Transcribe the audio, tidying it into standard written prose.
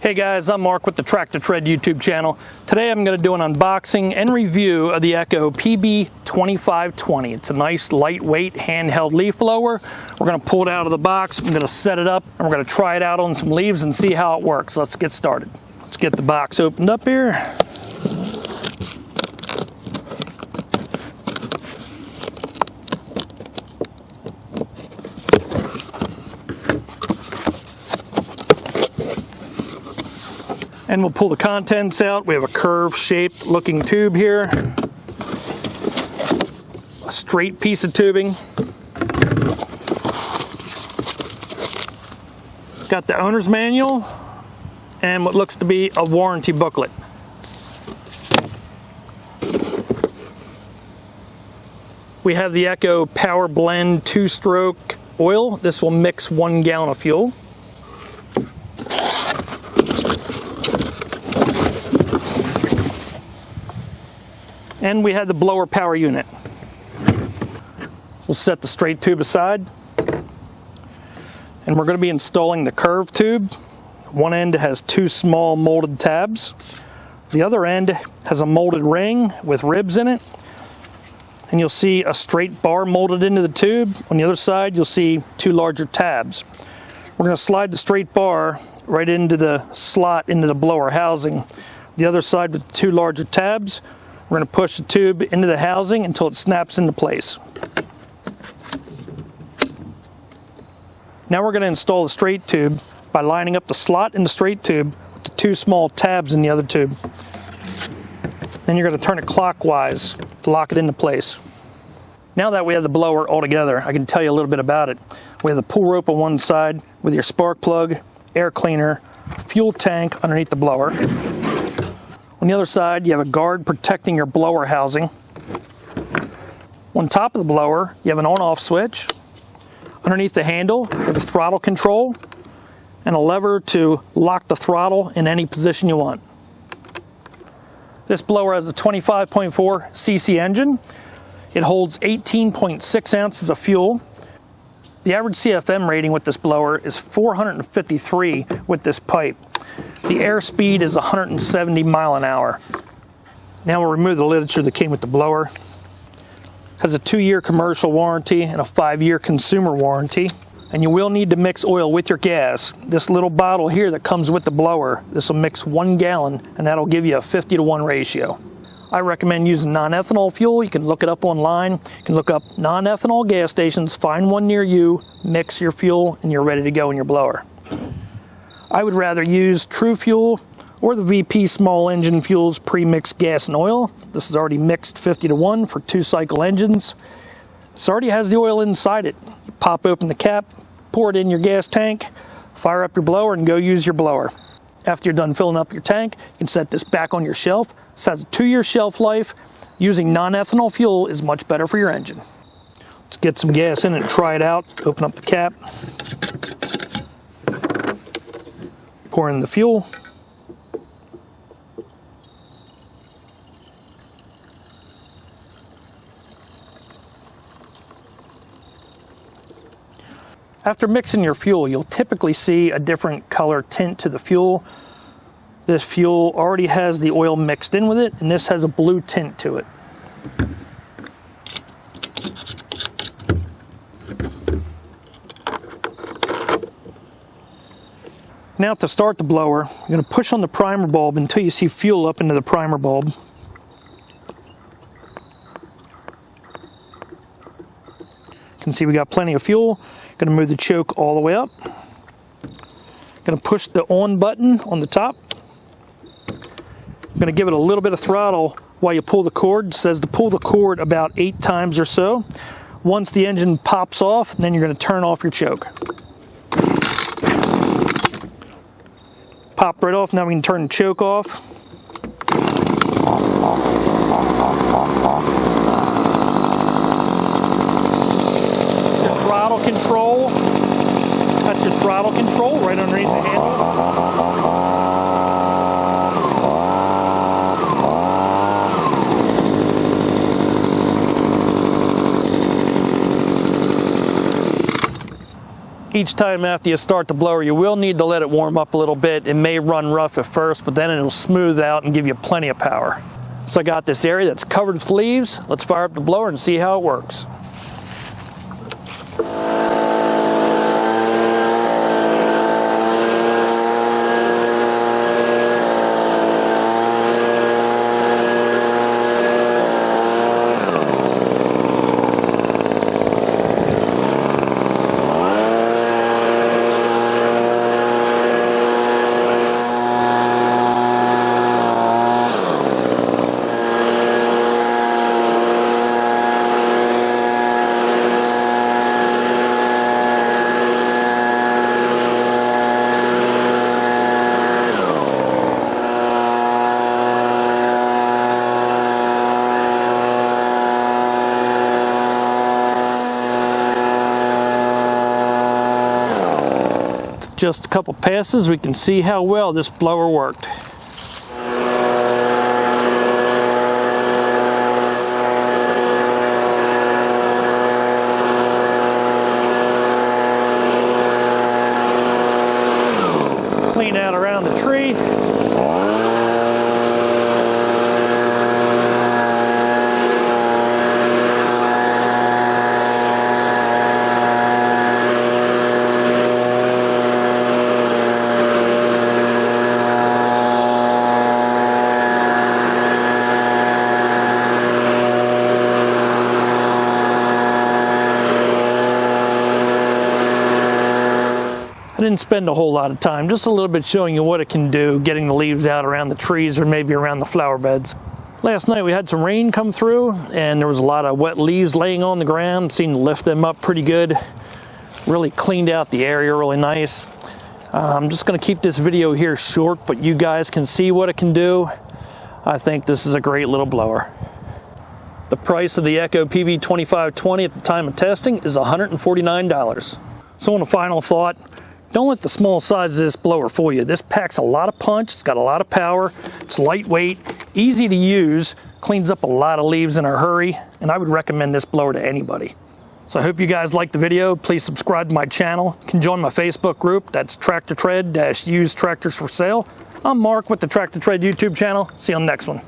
Hey guys, I'm Mark with the Tractor Tread YouTube channel. Today I'm going to do an unboxing and review of the Echo PB-2520. It's a nice lightweight handheld leaf blower. We're going to pull it out of the box, I'm going to set it up, and we're going to try it out on some leaves and see how it works. Let's get started. Let's get the box opened up here. And we'll pull the contents out. We have a curve-shaped looking tube here, a straight piece of tubing. Got the owner's manual and what looks to be a warranty booklet. We have the Echo Power Blend 2-stroke oil. This will mix 1 gallon of fuel. And we had the blower power unit. We'll set the straight tube aside. And we're going to be installing the curved tube. One end has 2 small molded tabs. The other end has a molded ring with ribs in it. And you'll see a straight bar molded into the tube. On the other side, you'll see 2 larger tabs. We're going to slide the straight bar right into the slot into the blower housing. The other side with 2 larger tabs. We're going to push the tube into the housing until it snaps into place. Now we're going to install the straight tube by lining up the slot in the straight tube with the 2 small tabs in the other tube. Then you're going to turn it clockwise to lock it into place. Now that we have the blower all together, I can tell you a little bit about it. We have the pull rope on one side with your spark plug, air cleaner, fuel tank underneath the blower. On the other side, you have a guard protecting your blower housing. On top of the blower, you have an on-off switch. Underneath the handle, you have a throttle control and a lever to lock the throttle in any position you want. This blower has a 25.4 cc engine. It holds 18.6 ounces of fuel. The average CFM rating with this blower is 453 with this pipe. The airspeed is 170 mile an hour. Now we'll remove the literature that came with the blower. It has a 2-year commercial warranty and a 5-year consumer warranty. And you will need to mix oil with your gas. This little bottle here that comes with the blower, this will mix 1 gallon and that'll give you a 50-to-1 ratio. I recommend using non-ethanol fuel. You can look it up online. You can look up non-ethanol gas stations, find one near you, mix your fuel, and you're ready to go in your blower. I would rather use True Fuel or the VP small engine fuels pre-mixed gas and oil. This is already mixed 50-to-1 for 2-cycle engines. This already has the oil inside it. You pop open the cap, pour it in your gas tank, fire up your blower, and go use your blower. After you're done filling up your tank, you can set this back on your shelf. This has a 2-year shelf life. Using non-ethanol fuel is much better for your engine. Let's get some gas in and try it out. Open up the cap. Pour in the fuel. After mixing your fuel, you'll typically see a different color tint to the fuel. This fuel already has the oil mixed in with it, and this has a blue tint to it. Now to start the blower, you're going to push on the primer bulb until you see fuel up into the primer bulb. You can see we got plenty of fuel. Going to move the choke all the way up. Going to push the on button on the top. I'm going to give it a little bit of throttle while you pull the cord. It says to pull the cord about 8 times or so. Once the engine pops off, then you're going to turn off your choke. Pop right off. Now we can turn the choke off. Your throttle control. That's your throttle control right underneath the handle. each time after you start the blower, you will need to let it warm up a little bit. It may run rough at first, but then it'll smooth out and give you plenty of power. So I got this area that's covered with leaves. Let's fire up the blower and see how it works. Just a couple passes, we can see how well this blower worked. Clean out around the tree. I didn't spend a whole lot of time, just a little bit showing you what it can do, getting the leaves out around the trees or maybe around the flower beds. Last night we had some rain come through and there was a lot of wet leaves laying on the ground. Seemed to lift them up pretty good. Really cleaned out the area really nice. I'm just going to keep this video here short, but you guys can see what it can do. I think this is a great little blower. The price of the Echo PB-2520 at the time of testing is $149. So on a final thought, don't let the small size of this blower fool you. This packs a lot of punch, it's got a lot of power, it's lightweight, easy to use, cleans up a lot of leaves in a hurry, and I would recommend this blower to anybody. So I hope you guys liked the video. Please subscribe to my channel. You can join my Facebook group, that's Tractor Tread-Used Tractors for Sale. I'm Mark with the Tractor Tread YouTube channel. See you on the next one.